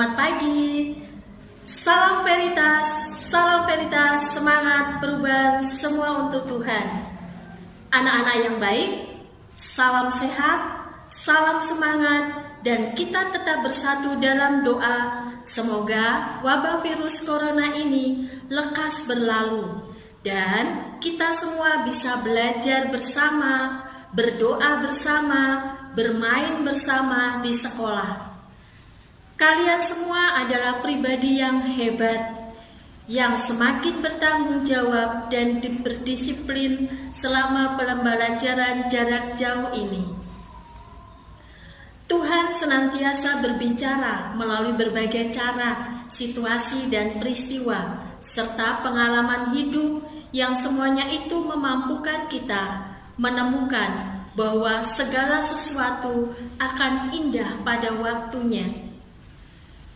Selamat pagi. Salam veritas, semangat perubahan semua untuk Tuhan. Anak-anak yang baik, salam sehat, salam semangat, dan kita tetap bersatu dalam doa. Semoga wabah virus corona ini lekas berlalu dan kita semua bisa belajar bersama, berdoa bersama, bermain bersama di sekolah. Kalian semua adalah pribadi yang hebat, yang semakin bertanggung jawab dan berdisiplin selama pembelajaran jarak jauh ini. Tuhan senantiasa berbicara melalui berbagai cara, situasi, dan peristiwa, serta pengalaman hidup yang semuanya itu memampukan kita menemukan bahwa segala sesuatu akan indah pada waktunya.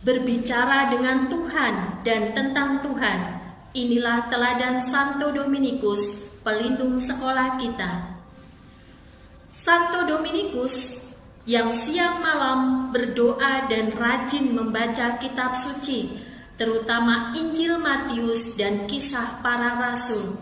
Berbicara dengan Tuhan dan tentang Tuhan, inilah teladan Santo Dominikus, pelindung sekolah kita. Santo Dominikus yang siang malam berdoa dan rajin membaca kitab suci, terutama Injil Matius dan Kisah Para Rasul.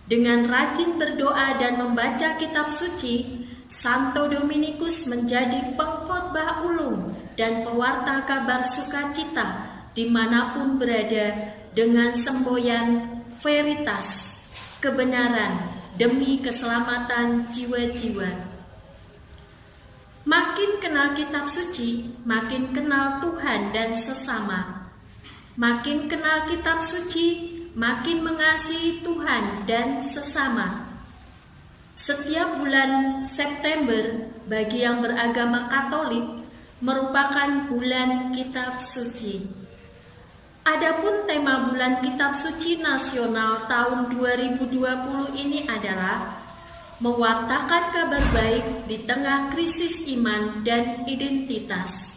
Dengan rajin berdoa dan membaca kitab suci, Santo Dominikus menjadi pengkhotbah ulung dan pewarta kabar sukacita dimanapun berada dengan semboyan veritas, kebenaran demi keselamatan jiwa-jiwa. Makin kenal kitab suci, makin kenal Tuhan dan sesama. Makin kenal kitab suci, makin mengasihi Tuhan dan sesama. Setiap bulan September bagi yang beragama Katolik merupakan bulan kitab suci. Adapun tema bulan kitab suci nasional tahun 2020 ini adalah mewartakan kabar baik di tengah krisis iman dan identitas.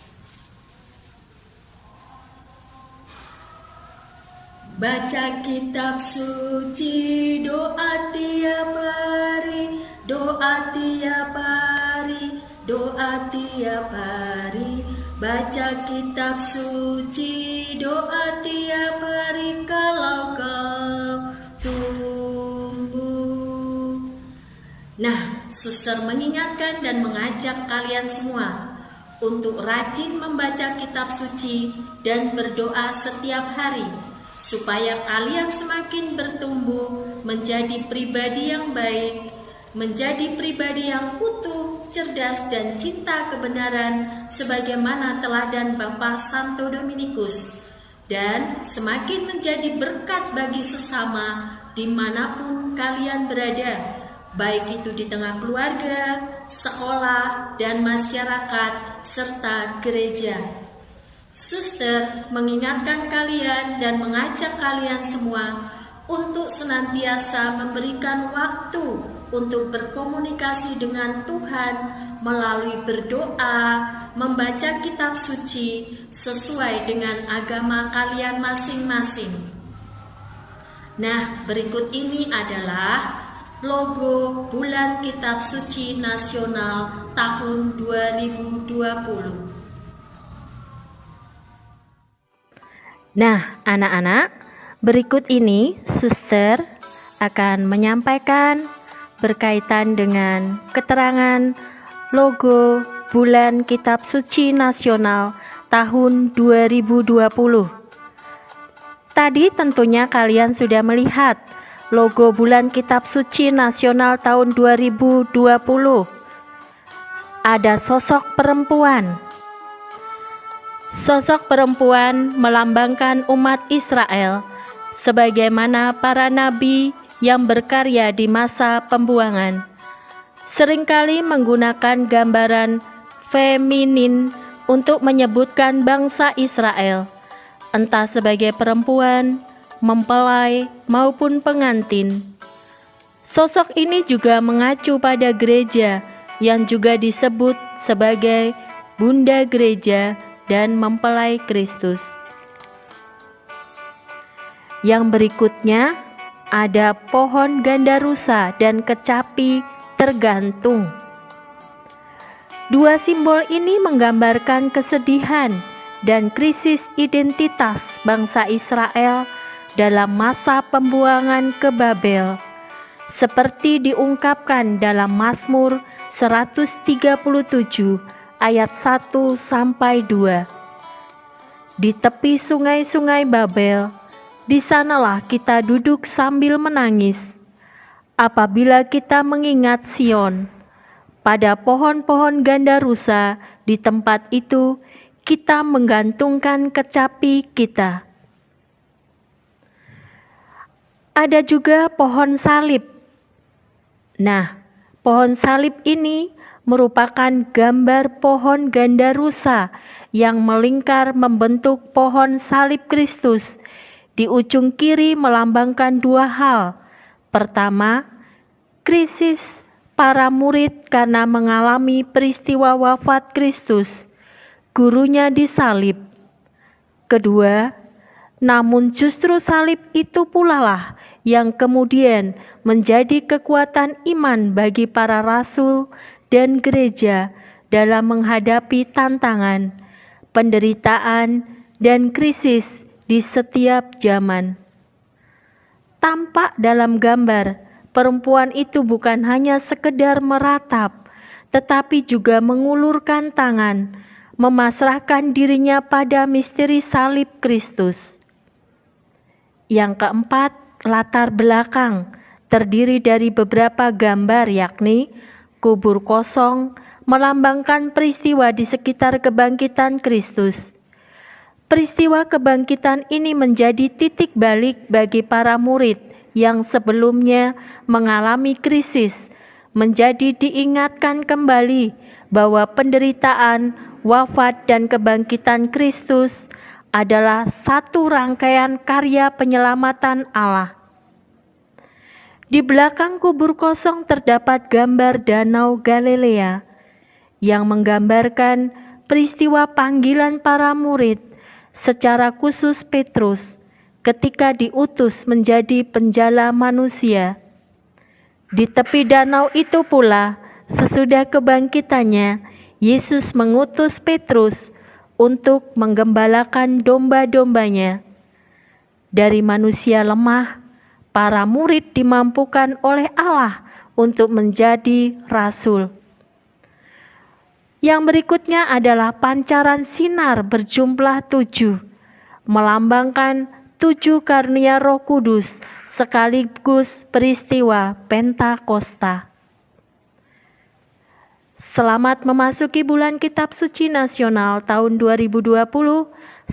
Baca kitab suci, doa tiap hari, doa tiap hari, doa tiap hari. Baca kitab suci, doa tiap hari kalau kau tumbuh. Nah, suster mengingatkan dan mengajak kalian semua untuk rajin membaca kitab suci dan berdoa setiap hari, supaya kalian semakin bertumbuh menjadi pribadi yang baik, menjadi pribadi yang utuh, cerdas, dan cinta kebenaran sebagaimana teladan Bapa Santo Dominikus, dan semakin menjadi berkat bagi sesama dimanapun kalian berada, baik itu di tengah keluarga, sekolah, dan masyarakat, serta gereja. Suster mengingatkan kalian dan mengajak kalian semua untuk senantiasa memberikan waktu untuk berkomunikasi dengan Tuhan melalui berdoa, membaca kitab suci sesuai dengan agama kalian masing-masing. Nah, berikut ini adalah logo Bulan Kitab Suci Nasional tahun 2020. Nah, anak-anak, berikut ini Suster akan menyampaikan berkaitan dengan keterangan logo Bulan Kitab Suci Nasional tahun 2020. Tadi tentunya kalian sudah melihat logo Bulan Kitab Suci Nasional tahun 2020. Ada sosok perempuan. Sosok perempuan melambangkan umat Israel sebagaimana para nabi yang berkarya di masa pembuangan. Seringkali menggunakan gambaran feminin untuk menyebutkan bangsa Israel, entah sebagai perempuan, mempelai, maupun pengantin. Sosok ini juga mengacu pada gereja yang juga disebut sebagai Bunda Gereja dan mempelai Kristus. Yang berikutnya ada pohon gandarusa dan kecapi tergantung. Dua simbol ini menggambarkan kesedihan dan krisis identitas bangsa Israel dalam masa pembuangan ke Babel, seperti diungkapkan dalam Mazmur 137 ayat 1-2. Di tepi sungai-sungai Babel, di sanalah kita duduk sambil menangis. Apabila kita mengingat Sion, pada pohon-pohon gandarusa di tempat itu kita menggantungkan kecapi kita. Ada juga pohon salib. Nah, pohon salib ini merupakan gambar pohon gandarusa yang melingkar membentuk pohon salib Kristus. Di ujung kiri melambangkan dua hal. Pertama, krisis para murid karena mengalami peristiwa wafat Kristus, gurunya disalib. Kedua, namun justru salib itu pula lah yang kemudian menjadi kekuatan iman bagi para rasul dan gereja dalam menghadapi tantangan, penderitaan, dan krisis di setiap zaman. Tampak dalam gambar, perempuan itu bukan hanya sekedar meratap, tetapi juga mengulurkan tangan, memasrahkan dirinya pada misteri salib Kristus. Yang keempat, latar belakang terdiri dari beberapa gambar, yakni kubur kosong, melambangkan peristiwa di sekitar kebangkitan Kristus. Peristiwa kebangkitan ini menjadi titik balik bagi para murid yang sebelumnya mengalami krisis, menjadi diingatkan kembali bahwa penderitaan, wafat, dan kebangkitan Kristus adalah satu rangkaian karya penyelamatan Allah. Di belakang kubur kosong terdapat gambar Danau Galilea yang menggambarkan peristiwa panggilan para murid, secara khusus Petrus ketika diutus menjadi penjala manusia. Di tepi danau itu pula, sesudah kebangkitannya, Yesus mengutus Petrus untuk menggembalakan domba-dombanya. Dari manusia lemah, para murid dimampukan oleh Allah untuk menjadi rasul. Yang berikutnya adalah pancaran sinar berjumlah 7, melambangkan 7 karunia Roh Kudus sekaligus peristiwa Pentakosta. Selamat memasuki bulan Kitab Suci Nasional tahun 2020.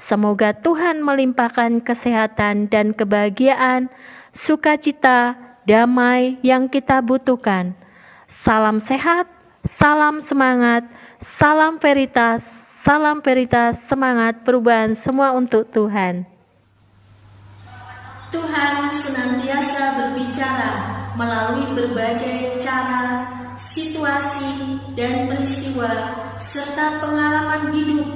Semoga Tuhan melimpahkan kesehatan dan kebahagiaan, sukacita, damai yang kita butuhkan. Salam sehat, salam semangat, salam veritas, semangat perubahan semua untuk Tuhan. Tuhan senantiasa berbicara melalui berbagai cara, situasi, dan peristiwa, serta pengalaman hidup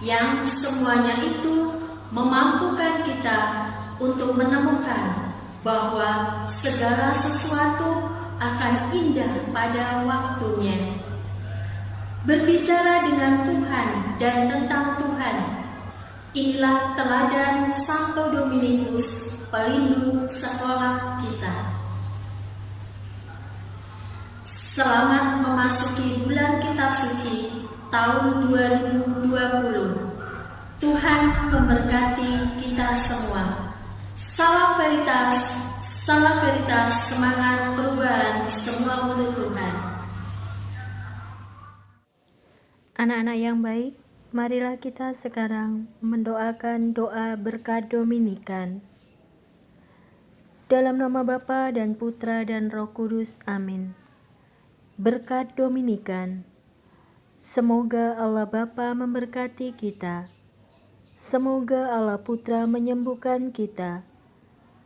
yang semuanya itu memampukan kita untuk menemukan bahwa segala sesuatu akan indah pada waktunya. Berbicara dengan Tuhan dan tentang Tuhan, inilah teladan Santo Dominikus, pelindung sekolah kita. Selamat memasuki bulan Kitab Suci tahun 2020. Tuhan memberkati kita semua. Salam veritas, semangat perubahan semua untuk Tuhan. Anak-anak yang baik, marilah kita sekarang mendoakan doa berkat Dominikan. Dalam nama Bapa dan Putra dan Roh Kudus, amin. Berkat Dominikan. Semoga Allah Bapa memberkati kita. Semoga Allah Putra menyembuhkan kita.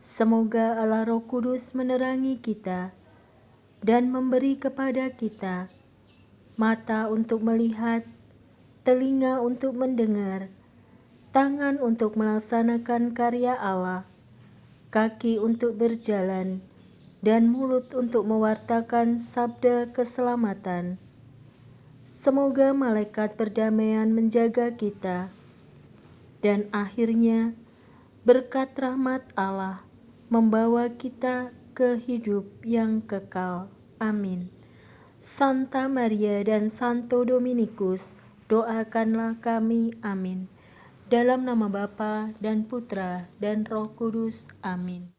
Semoga Allah Roh Kudus menerangi kita dan memberi kepada kita mata untuk melihat, telinga untuk mendengar, tangan untuk melaksanakan karya Allah, kaki untuk berjalan, dan mulut untuk mewartakan sabda keselamatan. Semoga malaikat perdamaian menjaga kita, dan akhirnya berkat rahmat Allah membawa kita ke hidup yang kekal. Amin. Santa Maria dan Santo Dominikus, doakanlah kami. Amin. Dalam nama Bapa dan Putra dan Roh Kudus. Amin.